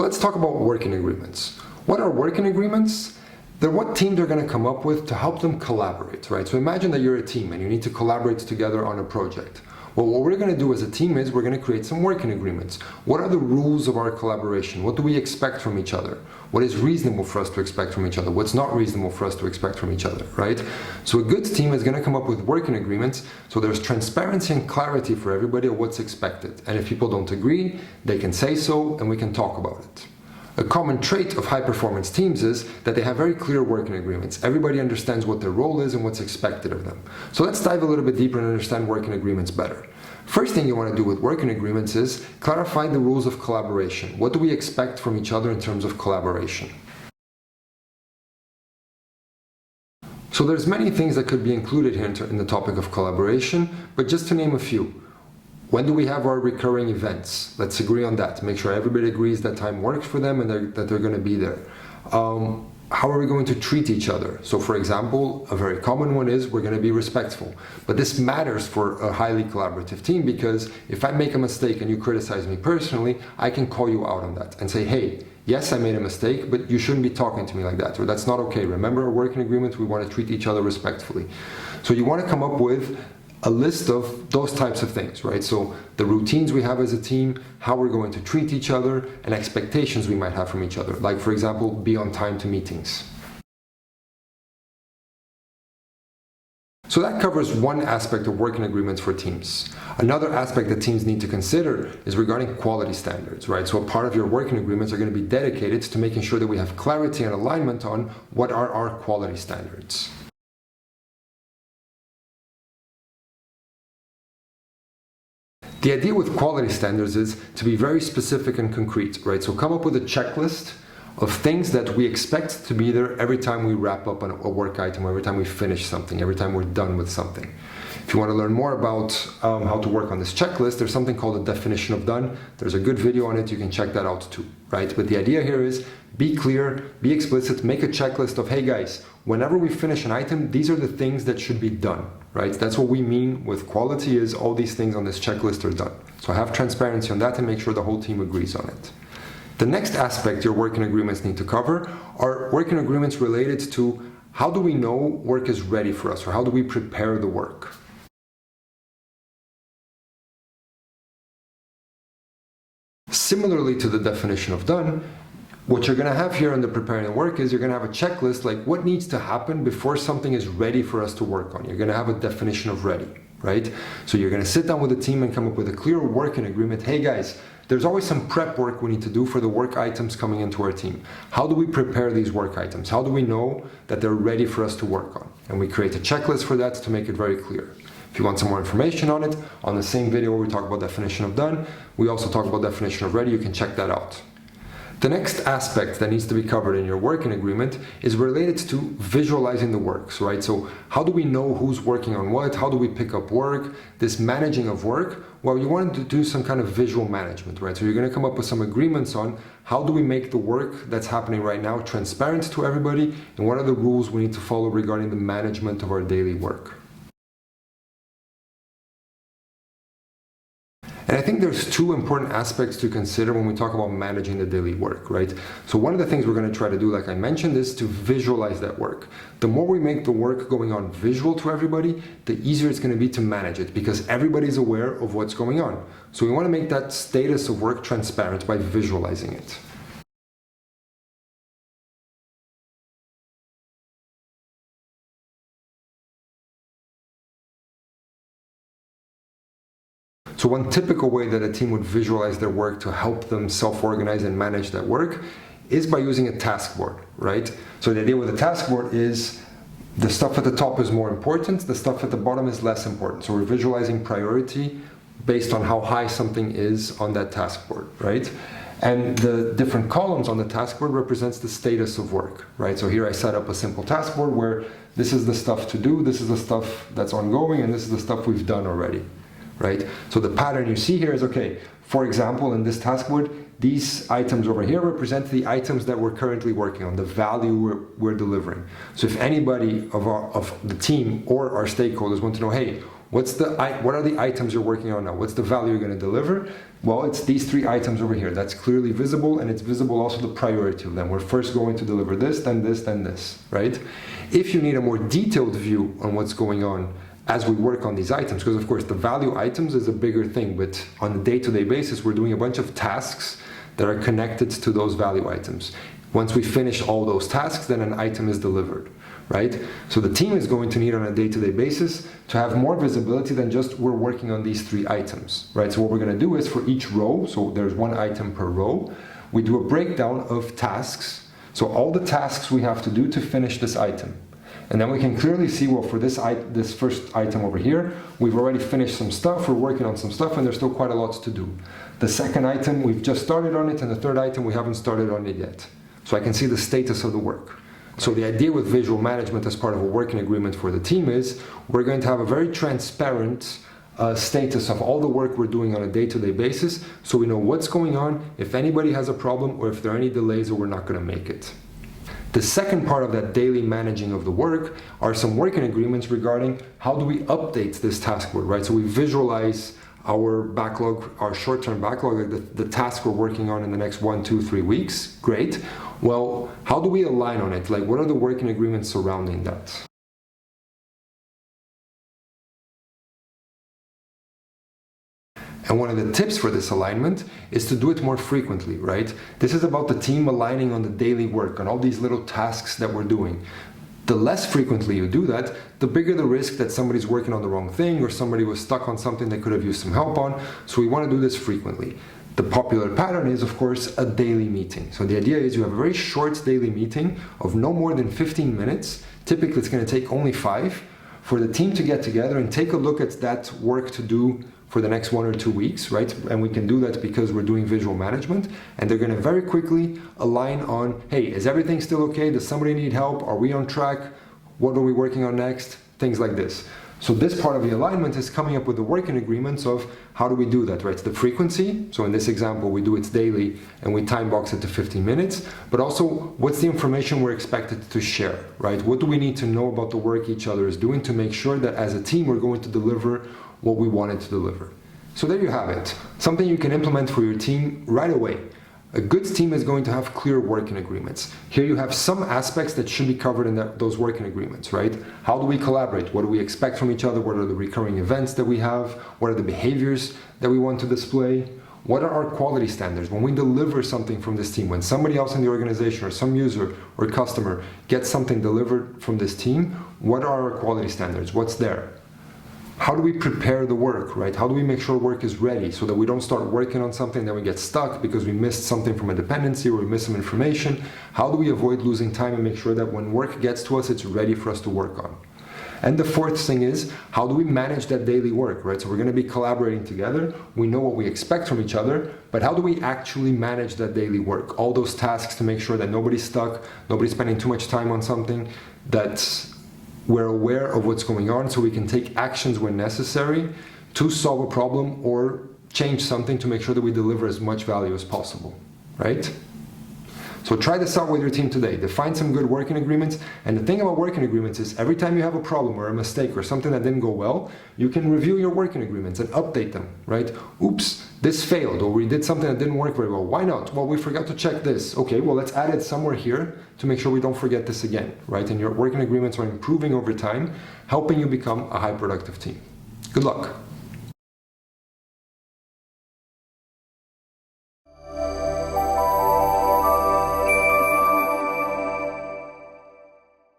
let's talk about working agreements. What are working agreements? They're what teams are going to come up with to help them collaborate, right? So imagine that you're a team and you need to collaborate together on a project. Well, what we're going to do as a team is we're going to create some working agreements. What are the rules of our collaboration? What do we expect from each other? What is reasonable for us to expect from each other? What's not reasonable for us to expect from each other, right? So a good team is going to come up with working agreements so there's transparency and clarity for everybody of what's expected. And if people don't agree, they can say so and we can talk about it. A common trait of high-performance teams is that they have very clear working agreements. Everybody understands what their role is and what's expected of them. So let's dive a little bit deeper and understand working agreements better. First thing you want to do with working agreements is clarify the rules of collaboration. What do we expect from each other in terms of collaboration? So there's many things that could be included here in the topic of collaboration, but just to name a few. When do we have our recurring events? Let's agree on that. Make sure everybody agrees that time works for them and that they're going to be there. How are we going to treat each other? So for example, a very common one is we're going to be respectful. But this matters for a highly collaborative team because if I make a mistake and you criticize me personally, I can call you out on that and say, hey, yes, I made a mistake, but you shouldn't be talking to me like that, or that's not okay. Remember our working agreement, we want to treat each other respectfully. So you want to come up with a list of those types of things, right? So the routines we have as a team, how we're going to treat each other, and expectations we might have from each other. Like, for example, be on time to meetings. So that covers one aspect of working agreements for teams. Another aspect that teams need to consider is regarding quality standards, right? So a part of your working agreements are going to be dedicated to making sure that we have clarity and alignment on what are our quality standards. The idea with quality standards is to be very specific and concrete, right? So come up with a checklist of things that we expect to be there every time we wrap up a work item, every time we finish something, every time we're done with something. If you want to learn more about how to work on this checklist, there's something called a definition of done. There's a good video on it, you can check that out too, right? But the idea here is be clear, be explicit, make a checklist of, hey guys, whenever we finish an item, these are the things that should be done, right? That's what we mean with quality is all these things on this checklist are done. So have transparency on that and make sure the whole team agrees on it. The next aspect your working agreements need to cover are working agreements related to how do we know work is ready for us or how do we prepare the work. Similarly to the definition of done, what you're going to have here in the preparing the work is you're going to have a checklist like what needs to happen before something is ready for us to work on. You're going to have a definition of ready, right? So you're going to sit down with the team and come up with a clear working agreement. Hey guys, there's always some prep work we need to do for the work items coming into our team. How do we prepare these work items? How do we know that they're ready for us to work on? And we create a checklist for that to make it very clear. If you want some more information on it, on the same video where we talk about definition of done, we also talk about definition of ready, you can check that out. The next aspect that needs to be covered in your working agreement is related to visualizing the works, right? So how do we know who's working on what? How do we pick up work? This managing of work, well, you want to do some kind of visual management, right? So you're going to come up with some agreements on how do we make the work that's happening right now transparent to everybody and what are the rules we need to follow regarding the management of our daily work. And I think there's two important aspects to consider when we talk about managing the daily work, right? So one of the things we're going to try to do, like I mentioned, is to visualize that work. The more we make the work going on visual to everybody, the easier it's going to be to manage it because everybody's aware of what's going on. So we want to make that status of work transparent by visualizing it. So one typical way that a team would visualize their work to help them self-organize and manage that work is by using a task board, right? So the idea with a task board is the stuff at the top is more important, the stuff at the bottom is less important. So we're visualizing priority based on how high something is on that task board, right? And the different columns on the task board represents the status of work, right? So here I set up a simple task board where this is the stuff to do, this is the stuff that's ongoing, and this is the stuff we've done already. Right? So the pattern you see here is, okay, for example, in this task board, these items over here represent the items that we're currently working on, the value we're delivering. So if anybody of the team or our stakeholders want to know, hey, what are the items you're working on now? What's the value you're going to deliver? Well, it's these 3 items over here. That's clearly visible, and it's visible also the priority of them. We're first going to deliver this, then this, then this, right? If you need a more detailed view on what's going on as we work on these items, because of course the value items is a bigger thing, but on a day-to-day basis, we're doing a bunch of tasks that are connected to those value items. Once we finish all those tasks, then an item is delivered, right? So the team is going to need on a day-to-day basis to have more visibility than just we're working on these 3 items, right? So what we're gonna do is for each row, so there's 1 item per row, we do a breakdown of tasks. So all the tasks we have to do to finish this item. And then we can clearly see, well, for this first item over here, we've already finished some stuff, we're working on some stuff, and there's still quite a lot to do. The second item, we've just started on it, and the third item, we haven't started on it yet. So I can see the status of the work. So the idea with visual management as part of a working agreement for the team is we're going to have a very transparent status of all the work we're doing on a day-to-day basis, so we know what's going on, if anybody has a problem, or if there are any delays or we're not going to make it. The second part of that daily managing of the work are some working agreements regarding how do we update this task board, right? So we visualize our backlog, our short-term backlog, like the task we're working on in the next 1, 2, 3 weeks. Great. Well, how do we align on it? Like, what are the working agreements surrounding that? And one of the tips for this alignment is to do it more frequently, right? This is about the team aligning on the daily work, on all these little tasks that we're doing. The less frequently you do that, the bigger the risk that somebody's working on the wrong thing or somebody was stuck on something they could have used some help on. So we want to do this frequently. The popular pattern is, of course, a daily meeting. So the idea is you have a very short daily meeting of no more than 15 minutes. Typically, it's going to take only 5 for the team to get together and take a look at that work to do for the next 1 or 2 weeks, right? And we can do that because we're doing visual management, and they're going to very quickly align on, hey, is everything still okay? Does somebody need help? Are we on track? What are we working on next? Things like this. So this part of the alignment is coming up with the working agreements of how do we do that, right? The frequency, so in this example, we do it daily and we time box it to 15 minutes, but also what's the information we're expected to share, right? What do we need to know about the work each other is doing to make sure that as a team, we're going to deliver what we wanted to deliver. So there you have it, something you can implement for your team right away. A good team is going to have clear working agreements. Here you have some aspects that should be covered in those working agreements, right? How do we collaborate? What do we expect from each other? What are the recurring events that we have? What are the behaviors that we want to display? What are our quality standards? When we deliver something from this team, when somebody else in the organization or some user or customer gets something delivered from this team, what are our quality standards? What's there? How do we prepare the work, right? How do we make sure work is ready so that we don't start working on something that we get stuck because we missed something from a dependency or we missed some information? How do we avoid losing time and make sure that when work gets to us, it's ready for us to work on? And the fourth thing is, how do we manage that daily work, right? So we're going to be collaborating together. We know what we expect from each other, but how do we actually manage that daily work? All those tasks to make sure that nobody's stuck, nobody's spending too much time on something, that we're aware of what's going on so we can take actions when necessary to solve a problem or change something to make sure that we deliver as much value as possible, right? So try this out with your team today. Define some good working agreements. And the thing about working agreements is every time you have a problem or a mistake or something that didn't go well, you can review your working agreements and update them, right? Oops, this failed, or we did something that didn't work very well. Why not? Well, we forgot to check this. Okay, well, let's add it somewhere here to make sure we don't forget this again, right? And your working agreements are improving over time, helping you become a high productive team. Good luck.